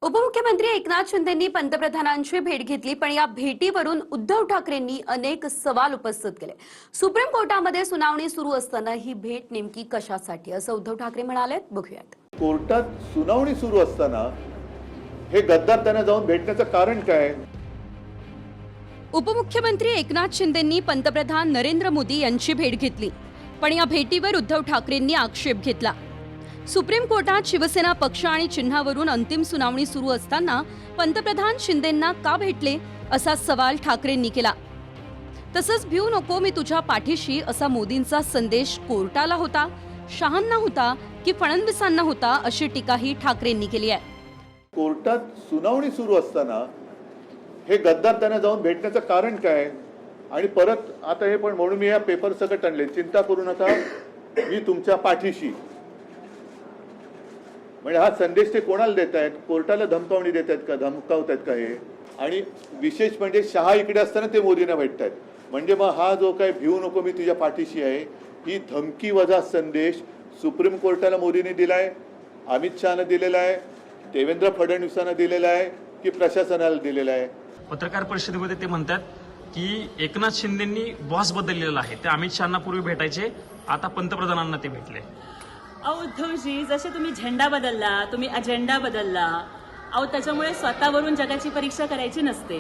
उपमुख्यमंत्री एकनाथ शिंदेंनी पंतप्रधानांची भेट घेतली, पण या भेटीवरून उद्धव ठाकरेंनी अनेक सवाल उपस्थित केले। सुप्रीम कोर्टामध्ये सुनावणी सुरू असताना ही भेट नेमकी कशासाठी असं उद्धव ठाकरे म्हणाले, बघूयात। कोर्टात सुनावणी सुरू असताना हे गद्दार त्यांना जाऊन भेटण्याचं कारण काय? उपमुख्यमंत्री एकनाथ शिंदेंनी पंतप्रधान नरेंद्र मोदी यांची भेट घेतली, पण या भेटीवर उद्धव ठाकरेंनी आक्षेप घेतला। सुप्रीम कोर्टात शिवसेना पक्ष आणि चिन्हावरून अंतिम सुनावणी सुरू असताना पंतप्रधान शिंदेंना का भेटले असा सवाल ठाकरेंनी केला। तसंच भिऊ नको मी तुझ्या पाठीशी असा मोदींचा संदेश कोर्टाला होता, शहांना होता की फडणवीसांना होता अशी टीकाही ठाकरेंनी केली आहे। कोर्टात सुनावणी सुरू असताना हे गद्दार त्यांना जाऊन भेटण्याचं कारण काय? आणि परत आता हे पण म्हणून मी या पेपर सकट आणले, चिंता करू नका मी तुमच्या पाठीशी। म्हणजे हा संदेश ते कोणाला देत आहेत? कोर्टाला धमकावणी देत आहेत का, धमकावत आहेत का हे? आणि विशेष म्हणजे शहा इकडे असताना ते मोदींना भेटत आहेत, म्हणजे मग हा जो काय भिऊ नको मी तुझ्या पाठीशी आहे ही धमकी वजा संदेश सुप्रीम कोर्टाला मोदींनी दिलाय, अमित शहाने दिलेला आहे, देवेंद्र फडणवीसांना दिलेला आहे की प्रशासनाला दिलेला आहे? पत्रकार परिषदेमध्ये ते म्हणतात की एकनाथ शिंदेंनी बॉस बदललेला आहे, ते अमित शहांना पूर्वी भेटायचे, आता पंतप्रधानांना ते भेटले। अहो उद्धवजी, जसे तुम्ही झेंडा बदलला, तुम्ही अजेंडा बदलला, अहो त्याच्यामुळे स्वतःवरून जगाची परीक्षा करायची नसते।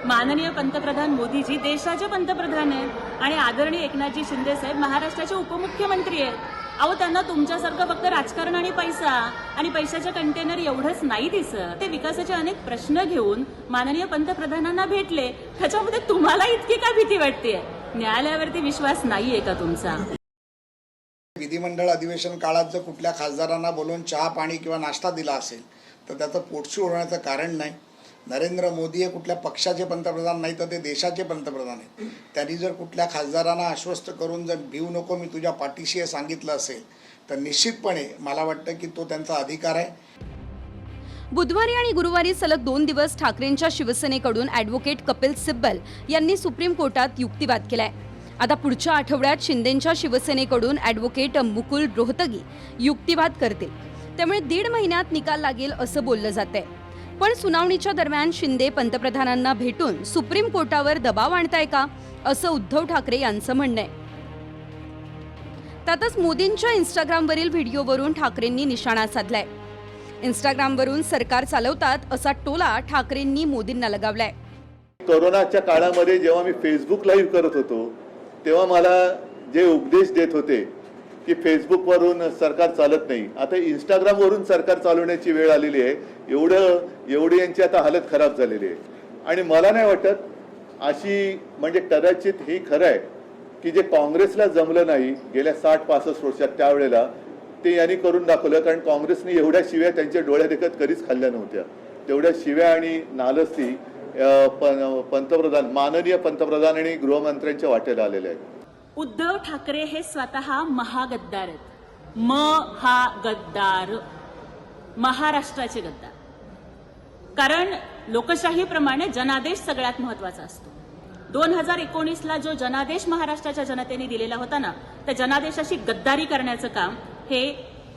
माननीय पंतप्रधान मोदीजी देशाचे पंतप्रधान आहेत आणि आदरणीय एकनाथजी शिंदे साहेब महाराष्ट्राचे उपमुख्यमंत्री आहेत। अहो त्यांना तुमच्यासारखं फक्त राजकारण आणि पैसा आणि पैशाचे कंटेनर एवढंच नाही दिसत, ते विकासाचे अनेक प्रश्न घेऊन माननीय पंतप्रधानांना भेटले, त्याच्यामध्ये तुम्हाला इतकी का भीती वाटते? न्यायालयावरती विश्वास नाहीये का तुमचा? विधिमंडळ अधिवेशन काळात जर कुठल्या खासदारांना बोलून चहा पाणी किंवा नाश्ता दिला असेल तर त्याचं पोटशू होण्याचं कारण नाही। नरेंद्र मोदी हे कुठल्या पक्षाचे पंतप्रधान नाही तर ते देशाचे पंतप्रधान आहेत। त्यांनी जर कुठल्या खासदारांना आश्वस्त करून जर भिऊ नको मी तुझ्या पाठीशी हे सांगितलं असेल तर निश्चितपणे मला वाटतं की तो त्यांचा अधिकार आहे। बुधवारी आणि गुरुवारी सलग 2 दिवस ठाकरेंच्या शिवसेनेकडून ॲडव्होकेट कपिल सिब्बल यांनी सुप्रीम कोर्टात युक्तिवाद केलाय। आता पुढच्या आठवड्यात शिंदेंच्या शिवसेनेकडून ॲडव्होकेट मुकुल रोहतगी युक्तिवाद करतील, त्यामुळे 1.5 महिन्यात निकाल लागेल असं बोललं जातंय। पण सुनावणीच्या दरम्यान शिंदे पंतप्रधानांना भेटून सुप्रीम कोर्टावर दबाव आणताय का असं उद्धव ठाकरे यांचं म्हणणं आहे। त्यातच मोदींच्या इंस्टाग्रामवरील व्हिडिओवरून ठाकरेंनी निशाणा साधलाय। इंस्टाग्रामवरून सरकार चालवतात असा टोला ठाकरेंनी मोदींना लगावलाय। कोरोनाच्या काळामध्ये जेव्हा मी फेसबुक लाईव्ह करत होतो तेव्हा मला जे उपदेश देत होते की फेसबुकवरून सरकार चालत नाही, आता इंस्टाग्रामवरून सरकार चालवण्याची वेळ आलेली आहे। एवढी यांची आता हालत खराब झालेली आहे। आणि मला नाही वाटत अशी म्हणजे कदाचित ही खरं आहे की जे काँग्रेसला जमलं नाही गेल्या 60-65 वर्षात त्यावेळेला ते यांनी करून दाखवलं, कारण काँग्रेसने एवढ्या शिव्या त्यांच्या डोळ्या देखत कधीच खाल्ल्या नव्हत्या। तेवढ्या शिव्या आणि नालस्ती पंतप्रधान माननीय पंतप्रधान आणि गृहमंत्र्यांच्या वाटेला आलेले आहेत। उद्धव ठाकरे हे स्वतः महागद्दार आहेत। महागद्दार, महाराष्ट्राचे गद्दार। कारण लोकशाहीप्रमाणे जनादेश सगळ्यात महत्वाचा असतो। 2019ला जो जनादेश महाराष्ट्राच्या जनतेने दिलेला होता ना, त्या जनादेशाशी गद्दारी करण्याचं काम हे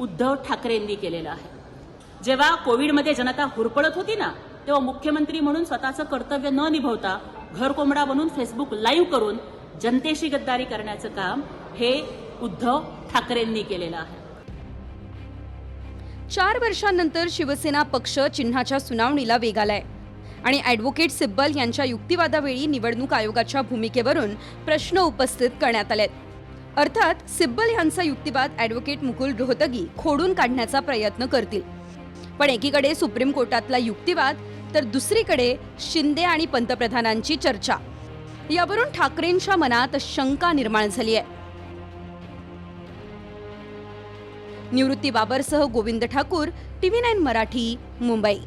उद्धव ठाकरेंनी केलेलं आहे। जेव्हा कोविडमध्ये जनता हुरपळत होती ना, तेव्हा मुख्यमंत्री म्हणून स्वतःचं कर्तव्य न निभवता घर कोंबडा बनून फेसबुक लाईव्ह करून जनतेशी गद्दारी करण्याचं काम हे उद्धव ठाकरेंनी केलेलं आहे। 4 वर्षांनंतर शिवसेना पक्ष चिन्हाच्या सुनावणीला वेग आलाय आणि ॲडव्होकेट सिब्बल यांच्या युक्तिवादावेळी निवडणूक आयोगाच्या भूमिकेवरून प्रश्न उपस्थित करण्यात आलेत। अर्थात सिब्बल यांचा युक्तिवाद ॲडव्होकेट मुकुल रोहतगी खोडून काढण्याचा प्रयत्न करतील, पण एकीकडे सुप्रीम कोर्टातला युक्तिवाद तर दुसरीकडे शिंदे आणि पंतप्रधानांची चर्चा, यावरून ठाकरेंच्या मनात शंका निर्माण झाली आहे। निवृत्ती बाबरसह गोविंद ठाकूर, TV9 मराठी, मुंबई।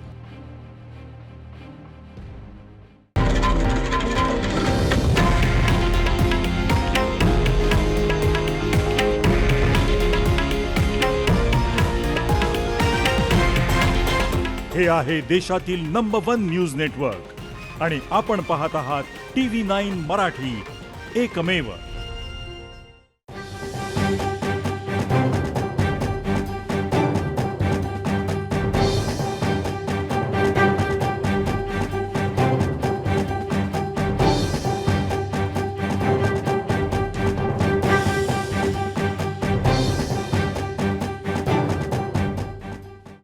हे आहे देशातील नंबर 1 न्यूज नेटवर्क आणि आपण पाहत आहात TV9 मराठी, एकमेव।